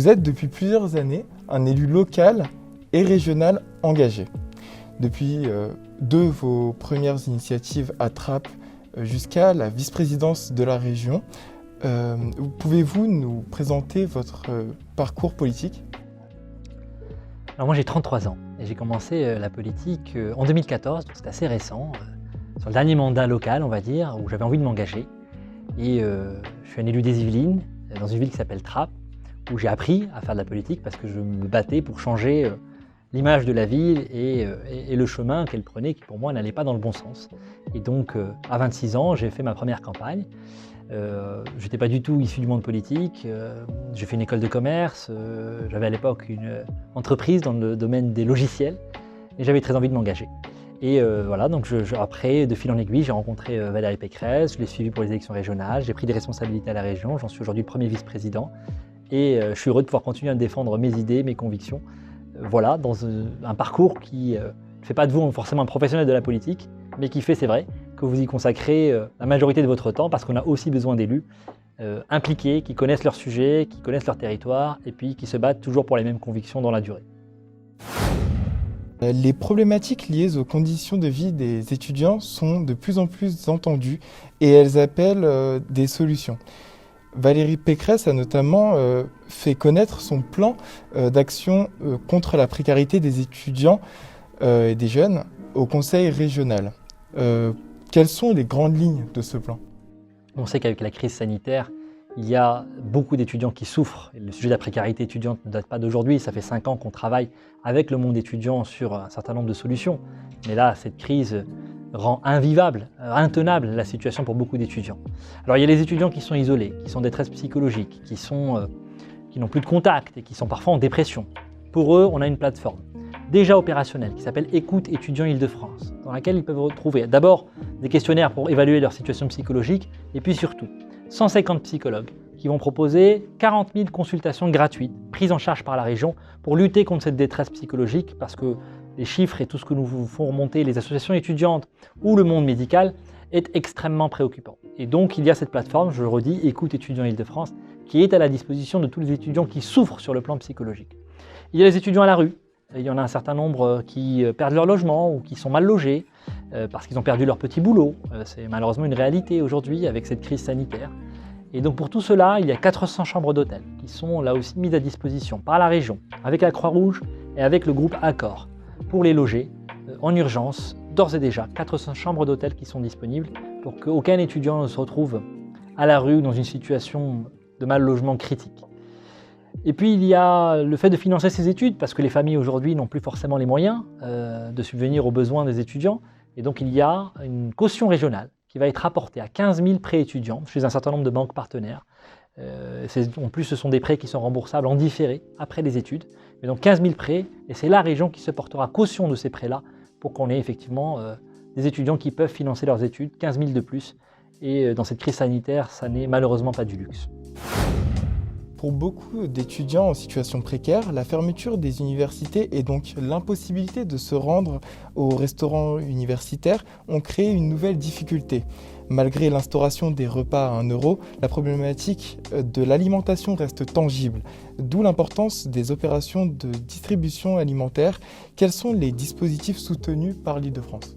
Vous êtes depuis plusieurs années un élu local et régional engagé. Depuis de vos premières initiatives à Trappes jusqu'à la vice-présidence de la région, pouvez-vous nous présenter votre parcours politique ? Alors moi j'ai 33 ans et j'ai commencé la politique en 2014, donc c'est assez récent, sur le dernier mandat local on va dire, où j'avais envie de m'engager. Et je suis un élu des Yvelines, dans une ville qui s'appelle Trappes, où j'ai appris à faire de la politique parce que je me battais pour changer l'image de la ville et le chemin qu'elle prenait qui pour moi n'allait pas dans le bon sens. Et donc à 26 ans j'ai fait ma première campagne. Je n'étais pas du tout issu du monde politique, j'ai fait une école de commerce, j'avais à l'époque une entreprise dans le domaine des logiciels et j'avais très envie de m'engager. Et voilà, donc après, de fil en aiguille, j'ai rencontré Valérie Pécresse, je l'ai suivi pour les élections régionales, j'ai pris des responsabilités à la région, j'en suis aujourd'hui le premier vice-président et je suis heureux de pouvoir continuer à défendre mes idées, mes convictions. Voilà, dans un parcours qui ne fait pas de vous forcément un professionnel de la politique, mais qui fait, c'est vrai, que vous y consacrez la majorité de votre temps parce qu'on a aussi besoin d'élus impliqués, qui connaissent leur sujet, qui connaissent leur territoire et puis qui se battent toujours pour les mêmes convictions dans la durée. Les problématiques liées aux conditions de vie des étudiants sont de plus en plus entendues et elles appellent des solutions. Valérie Pécresse a notamment fait connaître son plan d'action contre la précarité des étudiants et des jeunes au Conseil régional. Quelles sont les grandes lignes de ce plan ? On sait qu'avec la crise sanitaire, il y a beaucoup d'étudiants qui souffrent. Et le sujet de la précarité étudiante ne date pas d'aujourd'hui, ça fait 5 ans qu'on travaille avec le monde étudiant sur un certain nombre de solutions. Mais là, cette crise rend invivable, intenable la situation pour beaucoup d'étudiants. Alors il y a les étudiants qui sont isolés, qui sont en détresse psychologique, qui n'ont plus de contact et qui sont parfois en dépression. Pour eux, on a une plateforme déjà opérationnelle qui s'appelle Écoute étudiants Île-de-France, dans laquelle ils peuvent retrouver d'abord des questionnaires pour évaluer leur situation psychologique et puis surtout 150 psychologues qui vont proposer 40 000 consultations gratuites prises en charge par la région pour lutter contre cette détresse psychologique parce que les chiffres et tout ce que nous font remonter les associations étudiantes ou le monde médical est extrêmement préoccupant. Et donc il y a cette plateforme, je le redis, Écoute étudiants Île-de-France, qui est à la disposition de tous les étudiants qui souffrent sur le plan psychologique. Il y a les étudiants à la rue. Il y en a un certain nombre qui perdent leur logement ou qui sont mal logés parce qu'ils ont perdu leur petit boulot. C'est malheureusement une réalité aujourd'hui avec cette crise sanitaire. Et donc pour tout cela, il y a 400 chambres d'hôtel qui sont là aussi mises à disposition par la région, avec la Croix-Rouge et avec le groupe Accor, pour les loger en urgence. D'ores et déjà, 400 chambres d'hôtel qui sont disponibles pour qu'aucun étudiant ne se retrouve à la rue dans une situation de mal logement critique. Et puis il y a le fait de financer ses études, parce que les familles aujourd'hui n'ont plus forcément les moyens de subvenir aux besoins des étudiants. Et donc il y a une caution régionale qui va être apportée à 15 000 prêts étudiants chez un certain nombre de banques partenaires. En plus, ce sont des prêts qui sont remboursables en différé après les études. Mais donc 15 000 prêts, et c'est la région qui se portera caution de ces prêts-là pour qu'on ait effectivement des étudiants qui peuvent financer leurs études, 15 000 de plus. Et dans cette crise sanitaire, ça n'est malheureusement pas du luxe. Pour beaucoup d'étudiants en situation précaire, la fermeture des universités et donc l'impossibilité de se rendre au restaurant universitaire ont créé une nouvelle difficulté. Malgré l'instauration des repas à 1 euro, la problématique de l'alimentation reste tangible, d'où l'importance des opérations de distribution alimentaire. Quels sont les dispositifs soutenus par l'Île-de-France ?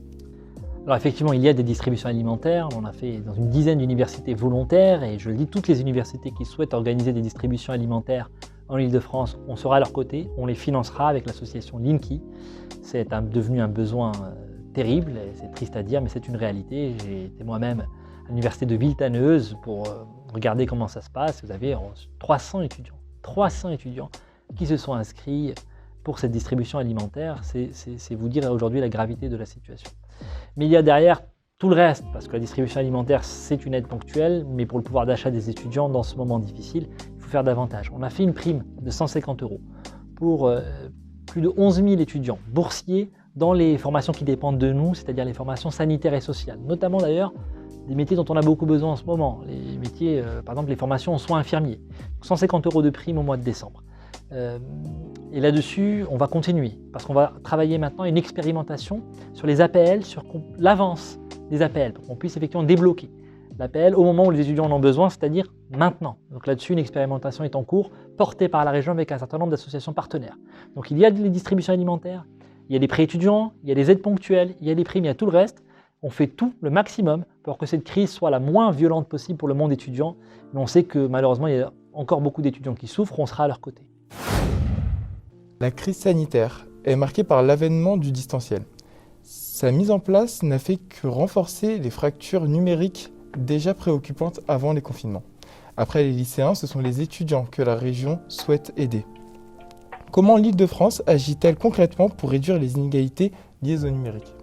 Alors effectivement, il y a des distributions alimentaires, on a fait dans une dizaine d'universités volontaires et je le dis, toutes les universités qui souhaitent organiser des distributions alimentaires en Île-de-France, on sera à leur côté, on les financera avec l'association Linky. C'est devenu un besoin terrible, et c'est triste à dire, mais c'est une réalité. J'ai été moi-même à l'université de Villetaneuse pour regarder comment ça se passe. Vous avez 300 étudiants qui se sont inscrits pour cette distribution alimentaire. C'est vous dire aujourd'hui la gravité de la situation. Mais il y a derrière tout le reste, parce que la distribution alimentaire, c'est une aide ponctuelle, mais pour le pouvoir d'achat des étudiants dans ce moment difficile, il faut faire davantage. On a fait une prime de 150 € pour plus de 11 000 étudiants boursiers dans les formations qui dépendent de nous, c'est-à-dire les formations sanitaires et sociales, notamment d'ailleurs des métiers dont on a beaucoup besoin en ce moment, les métiers, par exemple les formations en soins infirmiers. 150 € de prime au mois de décembre. Et là-dessus, on va continuer, parce qu'on va travailler maintenant une expérimentation sur les APL, sur l'avance des APL, pour qu'on puisse effectivement débloquer l'APL au moment où les étudiants en ont besoin, c'est-à-dire maintenant. Donc là-dessus, une expérimentation est en cours, portée par la région avec un certain nombre d'associations partenaires. Donc il y a les distributions alimentaires, il y a les prêts étudiants, il y a les aides ponctuelles, il y a les primes, il y a tout le reste. On fait tout, le maximum, pour que cette crise soit la moins violente possible pour le monde étudiant. Mais on sait que malheureusement, il y a encore beaucoup d'étudiants qui souffrent, on sera à leur côté. La crise sanitaire est marquée par l'avènement du distanciel. Sa mise en place n'a fait que renforcer les fractures numériques déjà préoccupantes avant les confinements. Après les lycéens, ce sont les étudiants que la région souhaite aider. Comment l'Île-de-France agit-elle concrètement pour réduire les inégalités liées au numérique ?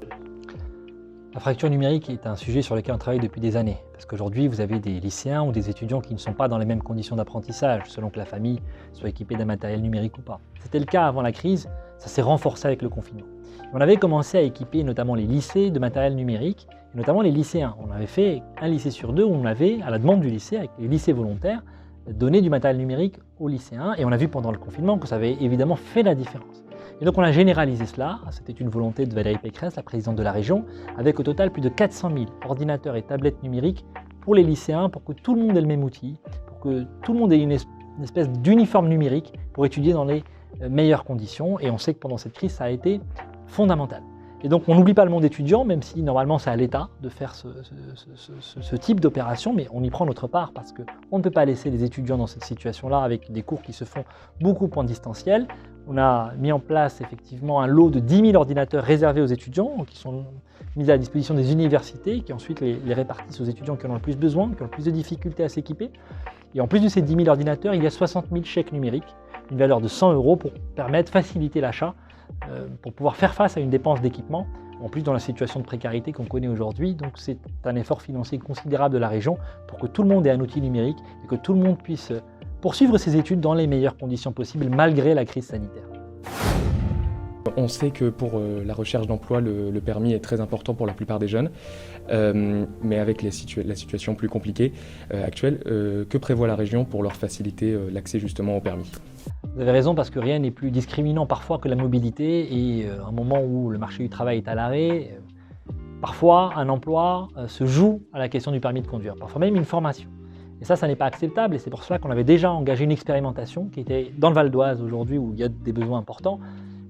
La fracture numérique est un sujet sur lequel on travaille depuis des années. Parce qu'aujourd'hui, vous avez des lycéens ou des étudiants qui ne sont pas dans les mêmes conditions d'apprentissage, selon que la famille soit équipée d'un matériel numérique ou pas. C'était le cas avant la crise, ça s'est renforcé avec le confinement. On avait commencé à équiper notamment les lycées de matériel numérique, et notamment les lycéens. On avait fait un lycée sur deux où on avait, à la demande du lycée, avec les lycées volontaires, donné du matériel numérique aux lycéens. Et on a vu pendant le confinement que ça avait évidemment fait la différence. Et donc on a généralisé cela, c'était une volonté de Valérie Pécresse, la présidente de la région, avec au total plus de 400 000 ordinateurs et tablettes numériques pour les lycéens, pour que tout le monde ait le même outil, pour que tout le monde ait une espèce d'uniforme numérique pour étudier dans les meilleures conditions. Et on sait que pendant cette crise, ça a été fondamental. Et donc on n'oublie pas le monde étudiant, même si normalement c'est à l'État de faire ce type d'opération, mais on y prend notre part parce qu'on ne peut pas laisser les étudiants dans cette situation-là avec des cours qui se font beaucoup en distanciel. On a mis en place effectivement un lot de 10 000 ordinateurs réservés aux étudiants qui sont mis à la disposition des universités qui ensuite les répartissent aux étudiants qui en ont le plus besoin, qui ont le plus de difficultés à s'équiper. Et en plus de ces 10 000 ordinateurs, il y a 60 000 chèques numériques, une valeur de 100 € pour permettre, faciliter l'achat, pour pouvoir faire face à une dépense d'équipement, en plus dans la situation de précarité qu'on connaît aujourd'hui. Donc c'est un effort financier considérable de la région pour que tout le monde ait un outil numérique et que tout le monde puisse poursuivre ses études dans les meilleures conditions possibles malgré la crise sanitaire. On sait que pour la recherche d'emploi, le permis est très important pour la plupart des jeunes, mais avec la situation plus compliquée actuelle, que prévoit la région pour leur faciliter l'accès justement au permis ? Vous avez raison parce que rien n'est plus discriminant parfois que la mobilité et à un moment où le marché du travail est à l'arrêt, parfois un emploi se joue à la question du permis de conduire, parfois même une formation. Et ça n'est pas acceptable et c'est pour cela qu'on avait déjà engagé une expérimentation qui était dans le Val d'Oise aujourd'hui où il y a des besoins importants,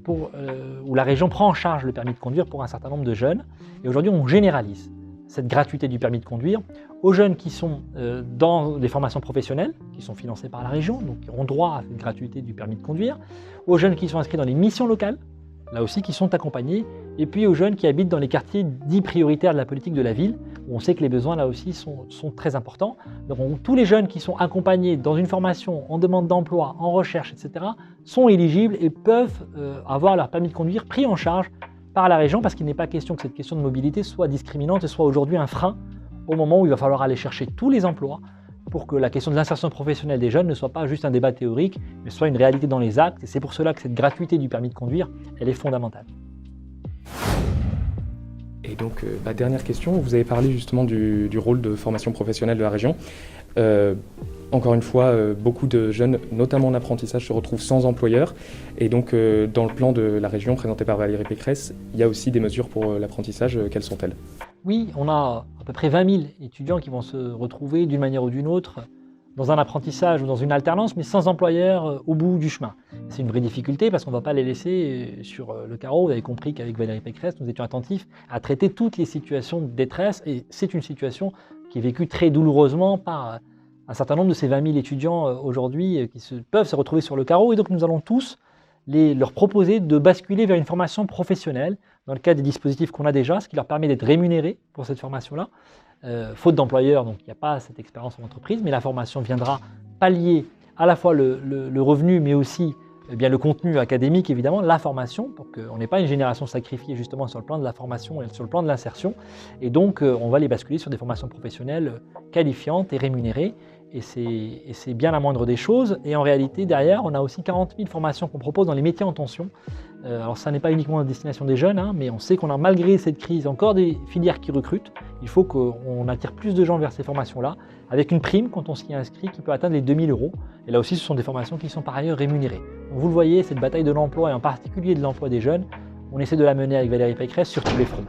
où la région prend en charge le permis de conduire pour un certain nombre de jeunes. Et aujourd'hui, on généralise cette gratuité du permis de conduire aux jeunes qui sont dans des formations professionnelles, qui sont financées par la région, donc qui ont droit à cette gratuité du permis de conduire, aux jeunes qui sont inscrits dans les missions locales, là aussi qui sont accompagnés, et puis aux jeunes qui habitent dans les quartiers dits prioritaires de la politique de la ville, où on sait que les besoins là aussi sont très importants. Donc tous les jeunes qui sont accompagnés dans une formation, en demande d'emploi, en recherche, etc., sont éligibles et peuvent avoir leur permis de conduire pris en charge par la région, parce qu'il n'est pas question que cette question de mobilité soit discriminante et soit aujourd'hui un frein au moment où il va falloir aller chercher tous les emplois pour que la question de l'insertion professionnelle des jeunes ne soit pas juste un débat théorique, mais soit une réalité dans les actes. Et c'est pour cela que cette gratuité du permis de conduire, elle est fondamentale. Et donc, dernière question, vous avez parlé justement du rôle de formation professionnelle de la région. Encore une fois, beaucoup de jeunes, notamment en apprentissage, se retrouvent sans employeur. Et donc, dans le plan de la région présenté par Valérie Pécresse, il y a aussi des mesures pour l'apprentissage. Quelles sont-elles ? Oui, on a à peu près 20 000 étudiants qui vont se retrouver d'une manière ou d'une autre dans un apprentissage ou dans une alternance, mais sans employeur au bout du chemin. C'est une vraie difficulté parce qu'on ne va pas les laisser sur le carreau. Vous avez compris qu'avec Valérie Pécresse, nous étions attentifs à traiter toutes les situations de détresse. Et c'est une situation qui est vécue très douloureusement par un certain nombre de ces 20 000 étudiants aujourd'hui qui peuvent se retrouver sur le carreau. Et donc nous allons tous leur proposer de basculer vers une formation professionnelle dans le cadre des dispositifs qu'on a déjà, ce qui leur permet d'être rémunérés pour cette formation-là. Faute d'employeur, donc il n'y a pas cette expérience en entreprise, mais la formation viendra pallier à la fois le revenu, mais aussi le contenu académique, évidemment, la formation, pour qu'on n'ait pas une génération sacrifiée justement sur le plan de la formation et sur le plan de l'insertion. Et donc, on va les basculer sur des formations professionnelles qualifiantes et rémunérées. Et c'est bien la moindre des choses. Et en réalité, derrière, on a aussi 40 000 formations qu'on propose dans les métiers en tension. Alors ça n'est pas uniquement à destination des jeunes, mais on sait qu'on a malgré cette crise encore des filières qui recrutent. Il faut qu'on attire plus de gens vers ces formations-là, avec une prime quand on s'y est inscrit qui peut atteindre les 2 000 €. Et là aussi, ce sont des formations qui sont par ailleurs rémunérées. Donc vous le voyez, cette bataille de l'emploi, et en particulier de l'emploi des jeunes, on essaie de la mener avec Valérie Pécresse sur tous les fronts.